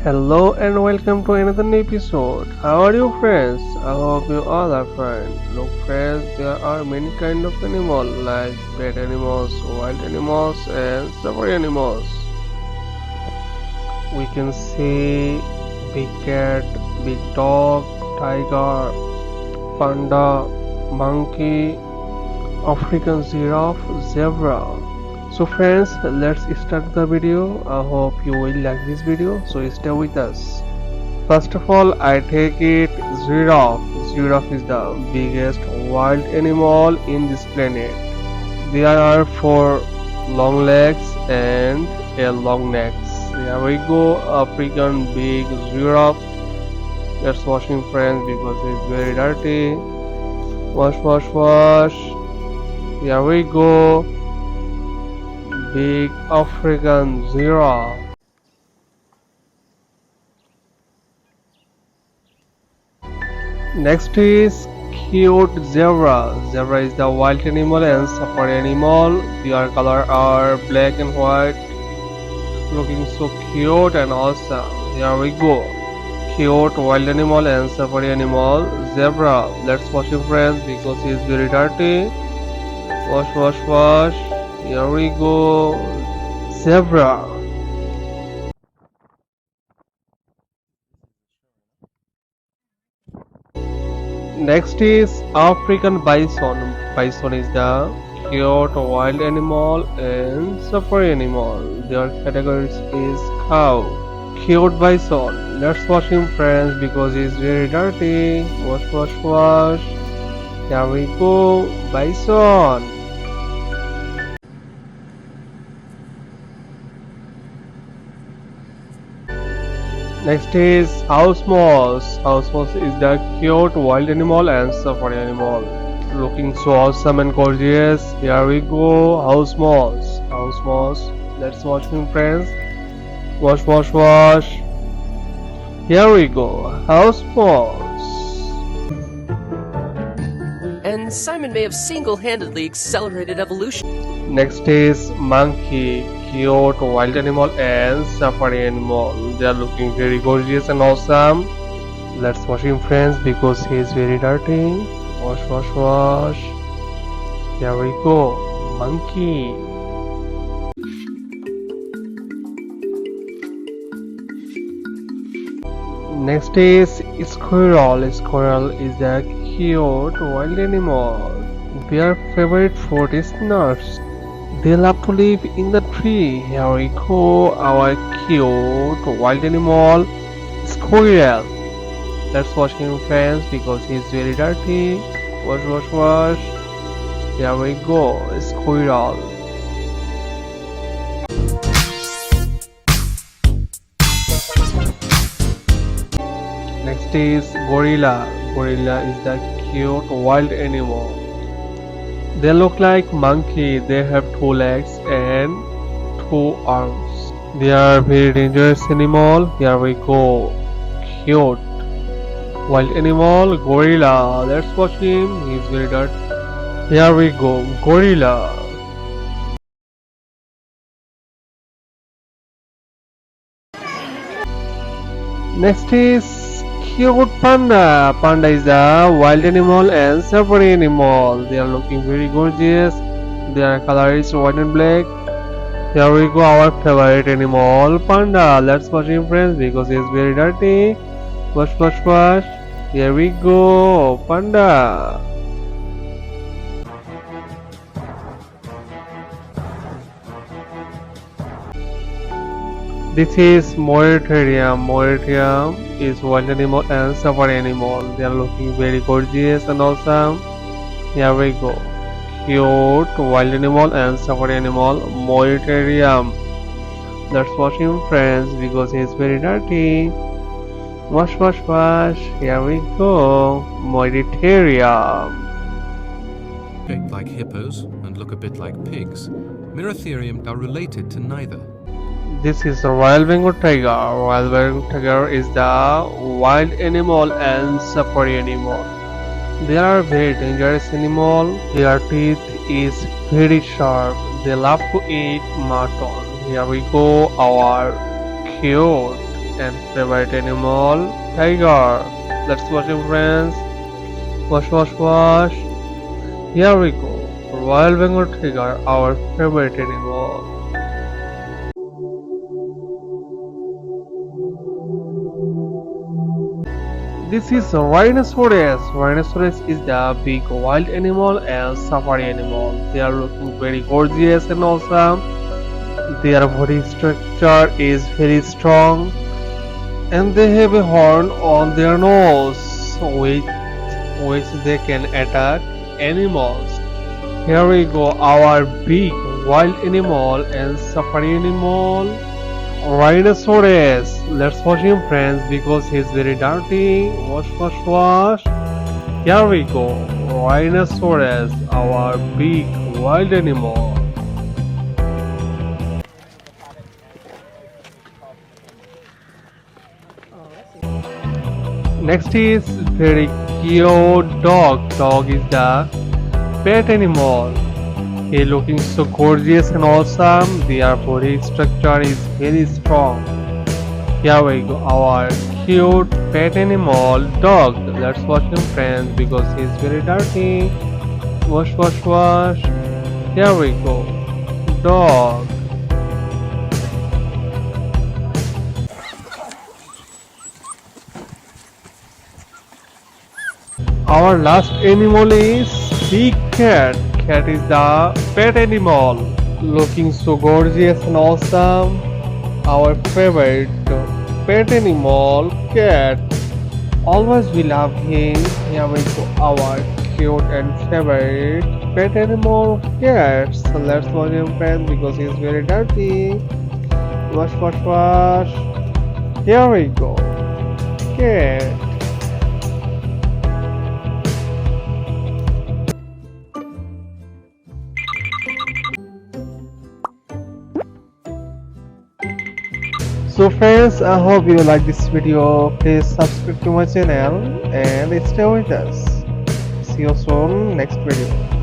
Hello and welcome to another new episode. How are you friends? I hope you all are fine. Look friends, there are many kind of animals like pet animals, wild animals and safari animals. We can see big cat, big dog, tiger, panda, monkey, African giraffe, zebra. So friends, let's start the video. I hope you will like this video, so stay with us. First of all, I take it giraffe. Giraffe is the biggest wild animal in this planet. There are four long legs and a long neck. Here we go, African big giraffe. Let's wash him friends because it's very dirty. Wash, wash, wash. Here we go. Big African giraffe. Next is cute zebra. Zebra is the wild animal and safari animal. Their color are black and white, looking so cute and awesome. Here we go. Cute wild animal and safari animal zebra. Let's wash him friends because he is very dirty. Wash, wash, wash. Here we go, zebra. Next is African bison. Bison is the cute wild animal and safari animal. Their categories is cow. Cute bison. Let's wash him friends because he is very dirty. Wash, wash, wash. Here we go, bison. Next is house mouse. House mouse is the cute wild animal and safari animal. Looking so awesome and gorgeous. Here we go, house mouse. House mouse. Let's watch him friends. Wash, wash, wash. Here we go, house mouse. And Simon may have single-handedly accelerated evolution. Next is monkey. Cute wild animal and safari animal. They are looking very gorgeous and awesome. Let's wash him friends because he is very dirty. Wash, wash, wash. Here we go, monkey. Next is squirrel. Squirrel is a cute wild animal. Their favorite food is nuts. They love to live in the tree. Here we go, our cute wild animal, squirrel. Let's wash him friends because he is very dirty. Wash, wash, wash. Here we go, squirrel. Next is gorilla. Gorilla is the cute wild animal. They look like monkey. They have two legs and two arms. They are very dangerous animal. Here we go. Cute wild animal, gorilla. Let's watch him. He is very dirty. Here we go, gorilla. Next is cute panda. Panda is a wild animal and safari animal. They are looking very gorgeous. Their color is white and black. Here we go, our favorite animal, panda. Let's wash him friends because he is very dirty. Wash, wash, wash. Here we go, panda. This is Moratorium. Moratorium is wild animal and safari animal. They are looking very gorgeous and awesome. Here we go. Cute wild animal and safari animal, Moratorium. Let's wash him friends because he is very dirty. Wash, wash, wash. Here we go. Moratorium. Shaped like hippos and look a bit like pigs, Miratherium are related to neither. This is the Royal Bengal Tiger. Royal Bengal Tiger is the wild animal and safari animal. They are very dangerous animal. Their teeth is very sharp. They love to eat mutton. Here we go, our cute and favorite animal, tiger. Let's watch him, friends. Wash, wash, wash. Here we go. Royal Bengal tiger, our favorite animal. This is a rhinoceros. Rhinoceros is the big wild animal and safari animal. They are looking very gorgeous and awesome. Their body structure is very strong and they have a horn on their nose which they can attack animals. Here we go, our big wild animal and safari animal, rhinoceros. Let's wash him, friends, because he's very dirty. Wash, wash, wash. Here we go, rhinoceros, our big wild animal. Next is very cute dog. Dog is the pet animal. He looking so gorgeous and awesome. Their body structure is very strong. Here we go, our cute pet animal, dog. Let's wash him, friends, because he's very dirty. Wash, wash, wash. Here we go, dog. Our last animal is big cat. Cat is the pet animal. Looking so gorgeous and awesome. Our favorite pet animal, cat. Always we love him. Here we go, our cute and favorite pet animal, cat. So let's wash him, friends, because he's very dirty. Wash, wash, wash. Here we go, cat. So friends, I hope you like this video. Please subscribe to my channel and stay with us. See you soon next video.